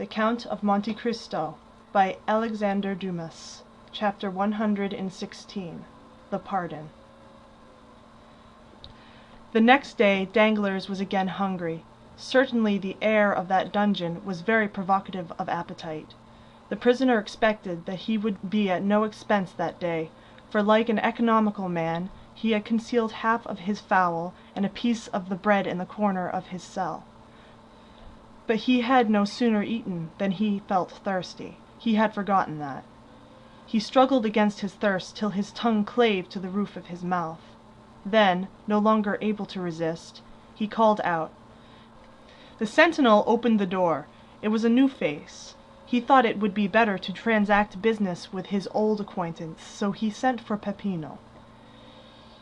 The Count of Monte Cristo by Alexandre Dumas. Chapter 116. The Pardon. The next day Danglars was again hungry. Certainly the air of that dungeon was very provocative of appetite. The prisoner expected that he would be at no expense that day, for like an economical man, he had concealed half of his fowl and a piece of the bread in the corner of his cell. But he had no sooner eaten than he felt thirsty. He had forgotten that. He struggled against his thirst till his tongue clave to the roof of his mouth. Then, no longer able to resist, he called out. The sentinel opened the door. It was a new face. He thought it would be better to transact business with his old acquaintance, so he sent for Peppino.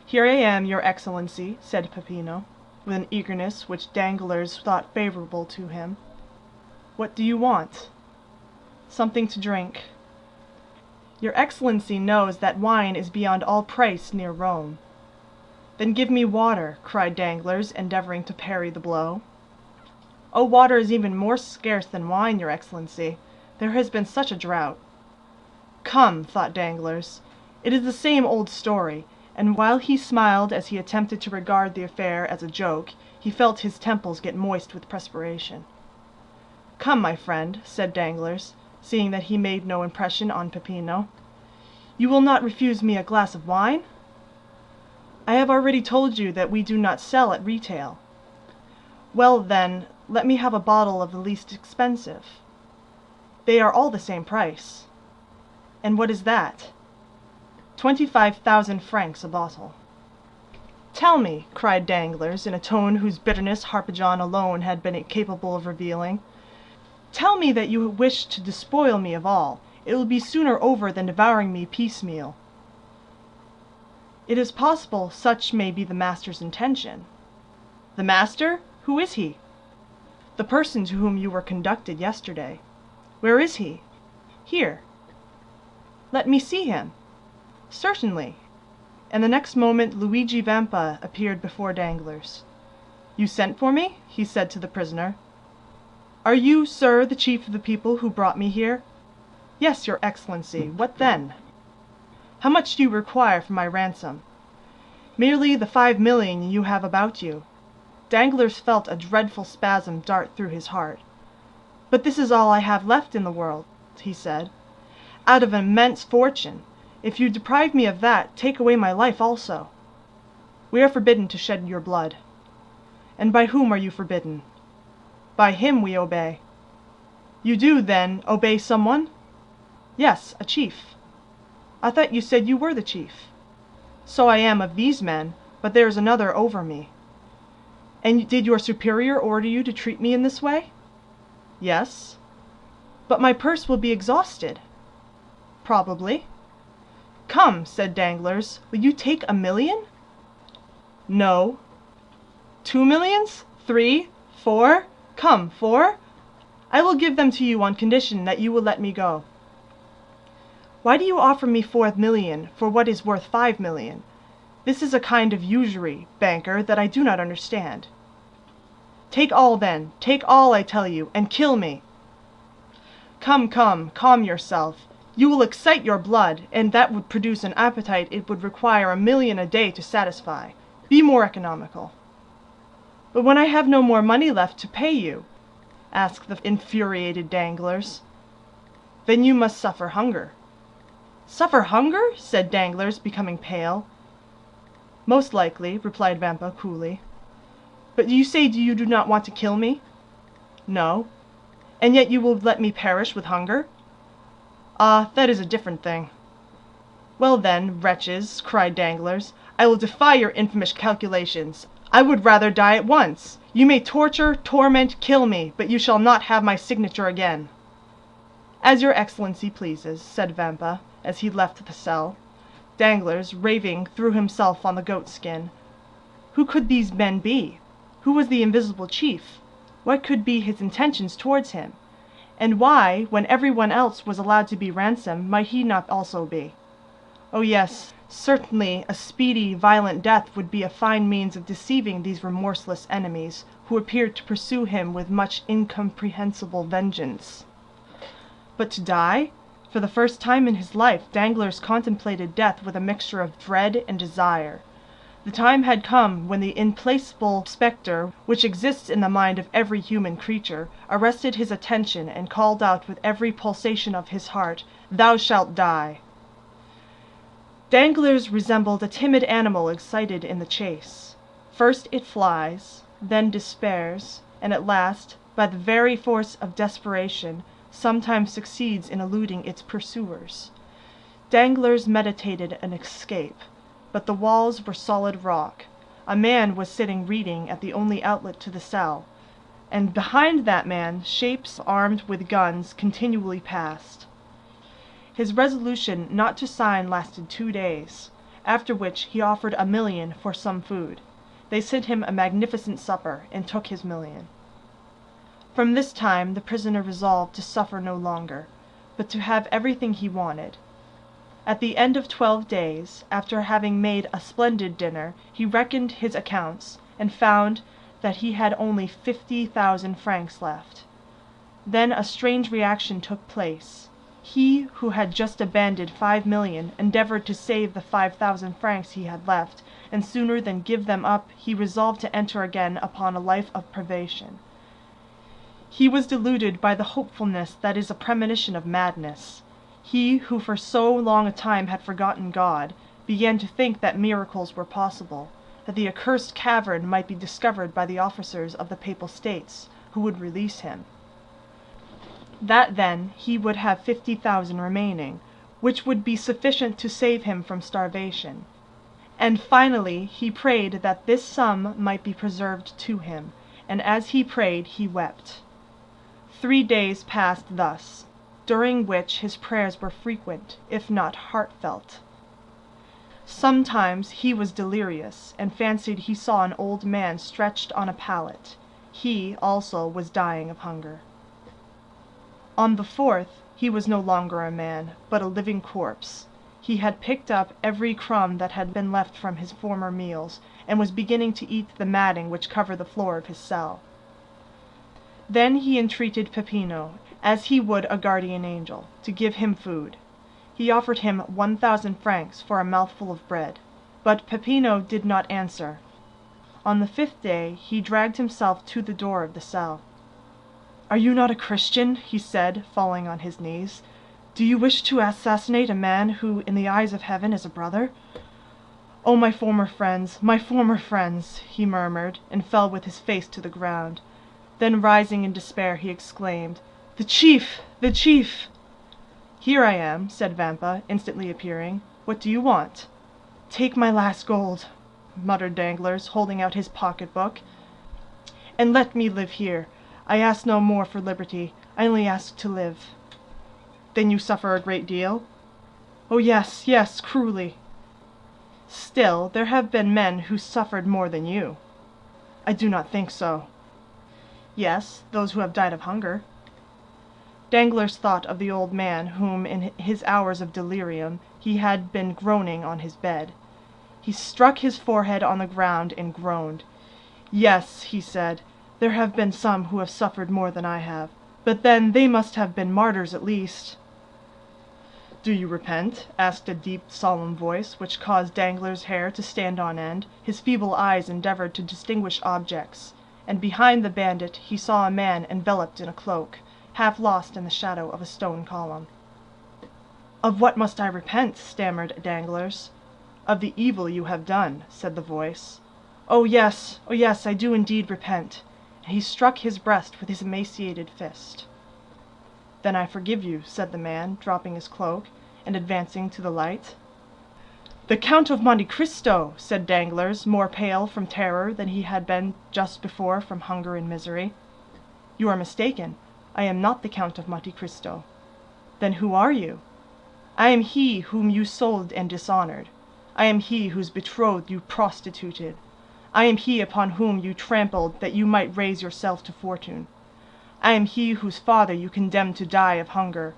"Here I am, your Excellency," said Peppino, with an eagerness which Danglars thought favorable to him. "What do you want?" "Something to drink." "Your Excellency knows that wine is beyond all price near Rome." "Then give me water," cried Danglars, endeavoring to parry the blow. "Oh, water is even more scarce than wine, your Excellency. There has been such a drought." "Come," thought Danglars, "it is the same old story." And while he smiled as he attempted to regard the affair as a joke, he felt his temples get moist with perspiration. "Come, my friend," said Danglars, seeing that he made no impression on Peppino, "you will not refuse me a glass of wine?" "I have already told you that we do not sell at retail." "Well, then, let me have a bottle of the least expensive." "They are all the same price." "And what is that?" 25,000 francs a bottle." "Tell me," cried Danglars, in a tone whose bitterness Harpagon alone had been capable of revealing, "tell me that you wish to despoil me of all. It will be sooner over than devouring me piecemeal." "It is possible such may be the master's intention." "The master? Who is he?" "The person to whom you were conducted yesterday." "Where is he?" "Here." "Let me see him." "Certainly." And the next moment Luigi Vampa appeared before Danglars. "You sent for me?" he said to the prisoner. "Are you, sir, the chief of the people who brought me here?" "Yes, your Excellency. What then?" "How much do you require for my ransom?" "Merely the 5,000,000 you have about you." Danglars felt a dreadful spasm dart through his heart. "But this is all I have left in the world," he said, "out of an immense fortune. If you deprive me of that, take away my life also." "We are forbidden to shed your blood." "And by whom are you forbidden?" "By him we obey." "You do, then, obey someone?" "Yes, a chief." "I thought you said you were the chief." "So I am of these men, but there is another over me." "And did your superior order you to treat me in this way?" "Yes." "But my purse will be exhausted." "Probably." "Come," said Danglars, "will you take 1,000,000? "No." "2 millions? 3? 4? Come, 4? I will give them to you on condition that you will let me go." "Why do you offer me 4,000,000 for what is worth 5,000,000? This is a kind of usury, banker, that I do not understand." "Take all, then, take all, I tell you, and kill me." "Come, come, calm yourself. You will excite your blood, and that would produce an appetite it would require 1,000,000 a day to satisfy. Be more economical." "But when I have no more money left to pay you?" asked the infuriated Danglars. "Then you must suffer hunger." "Suffer hunger?" said Danglars, becoming pale. "Most likely," replied Vampa coolly. "But you say you do not want to kill me?" "No." "And yet you will let me perish with hunger?" "Ah, that is a different thing." "Well then, wretches," cried Danglars, "I will defy your infamous calculations. I would rather die at once. You may torture, torment, kill me, but you shall not have my signature again." "As your Excellency pleases," said Vampa, as he left the cell. Danglars, raving, threw himself on the goat-skin. Who could these men be? Who was the invisible chief? What could be his intentions towards him? And why, when everyone else was allowed to be ransomed, might he not also be? Oh yes, certainly a speedy, violent death would be a fine means of deceiving these remorseless enemies, who appeared to pursue him with much incomprehensible vengeance. But to die? For the first time in his life, Danglars contemplated death with a mixture of dread and desire. The time had come when the implacable spectre, which exists in the mind of every human creature, arrested his attention and called out with every pulsation of his heart, "Thou shalt die!" Danglars resembled a timid animal excited in the chase. First it flies, then despairs, and at last, by the very force of desperation, sometimes succeeds in eluding its pursuers. Danglars meditated an escape, but the walls were solid rock. A man was sitting reading at the only outlet to the cell, and behind that man shapes armed with guns continually passed. His resolution not to sign lasted 2 days, after which he offered $1 million for some food. They sent him a magnificent supper, and took his $1 million. From this time the prisoner resolved to suffer no longer, but to have everything he wanted. At the end of 12 days, after having made a splendid dinner, he reckoned his accounts, and found that he had only 50,000 francs left. Then a strange reaction took place. He who had just abandoned 5 million endeavored to save the 5,000 francs he had left, and sooner than give them up he resolved to enter again upon a life of privation. He was deluded by the hopefulness that is a premonition of madness. He who for so long a time had forgotten God, began to think that miracles were possible, that the accursed cavern might be discovered by the officers of the Papal States, who would release him. That then he would have 50,000 remaining, which would be sufficient to save him from starvation. And finally he prayed that this sum might be preserved to him, and as he prayed he wept. 3 days passed thus, during which his prayers were frequent, if not heartfelt. Sometimes he was delirious, and fancied he saw an old man stretched on a pallet. He also was dying of hunger. On the 4th he was no longer a man, but a living corpse. He had picked up every crumb that had been left from his former meals, and was beginning to eat the matting which covered the floor of his cell. Then he entreated Peppino, as he would a guardian angel, to give him food. He offered him 1,000 francs for a mouthful of bread, but Peppino did not answer. On the 5th day he dragged himself to the door of the cell. "Are you not a Christian?" he said, falling on his knees. "Do you wish to assassinate a man who, in the eyes of heaven, is a brother?" "Oh, my former friends," he murmured, and fell with his face to the ground. Then rising in despair, he exclaimed, "The chief! The chief!" "Here I am," said Vampa, instantly appearing. "What do you want?" "Take my last gold," muttered Danglars, holding out his pocket-book, "and let me live here. I ask no more for liberty, I only ask to live." "Then you suffer a great deal?" "Oh, yes, yes, cruelly." "Still, there have been men who suffered more than you." "I do not think so." "Yes, those who have died of hunger." Danglars thought of the old man whom, in his hours of delirium, he had been groaning on his bed. He struck his forehead on the ground and groaned. "Yes," he said, "there have been some who have suffered more than I have, but then they must have been martyrs at least." "Do you repent?" asked a deep, solemn voice, which caused Danglars' hair to stand on end. His feeble eyes endeavored to distinguish objects, and behind the bandit he saw a man enveloped in a cloak, half lost in the shadow of a stone column. "Of what must I repent?" stammered Danglars. "Of the evil you have done," said the voice. Oh yes, I do indeed repent." And he struck his breast with his emaciated fist. "Then I forgive you," said the man, dropping his cloak, and advancing to the light. "The Count of Monte Cristo!" said Danglars, more pale from terror than he had been just before from hunger and misery. "You are mistaken. I am not the Count of Monte Cristo." "Then who are you?" "I am he whom you sold and dishonored. I am he whose betrothed you prostituted. I am he upon whom you trampled that you might raise yourself to fortune. I am he whose father you condemned to die of hunger.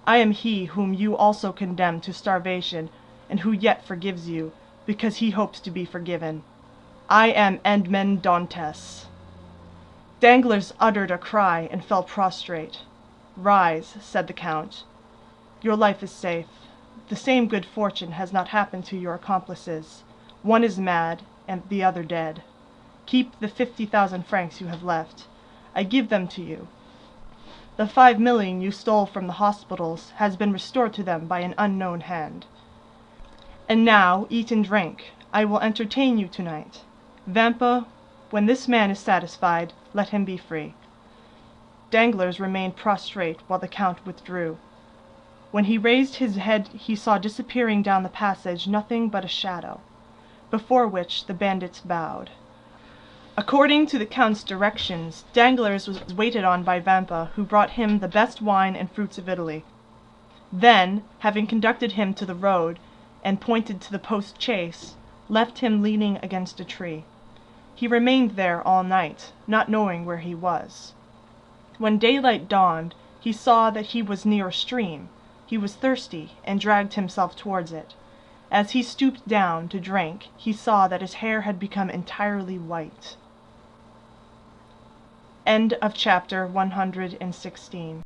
I am he whom you also condemned to starvation, and who yet forgives you, because he hopes to be forgiven. I am Edmond Dantes." Danglars uttered a cry and fell prostrate. "Rise," said the count. "Your life is safe. The same good fortune has not happened to your accomplices. One is mad, and the other dead. Keep the 50,000 francs you have left. I give them to you. The 5 million you stole from the hospitals has been restored to them by an unknown hand. And now eat and drink. I will entertain you tonight. Vampa, when this man is satisfied, let him be free." Danglars remained prostrate while the count withdrew. When he raised his head he saw disappearing down the passage nothing but a shadow, before which the bandits bowed. According to the count's directions, Danglars was waited on by Vampa, who brought him the best wine and fruits of Italy. Then, having conducted him to the road, and pointed to the post-chaise, left him leaning against a tree. He remained there all night, not knowing where he was. When daylight dawned, he saw that he was near a stream. He was thirsty, and dragged himself towards it. As he stooped down to drink, he saw that his hair had become entirely white. End of chapter 116.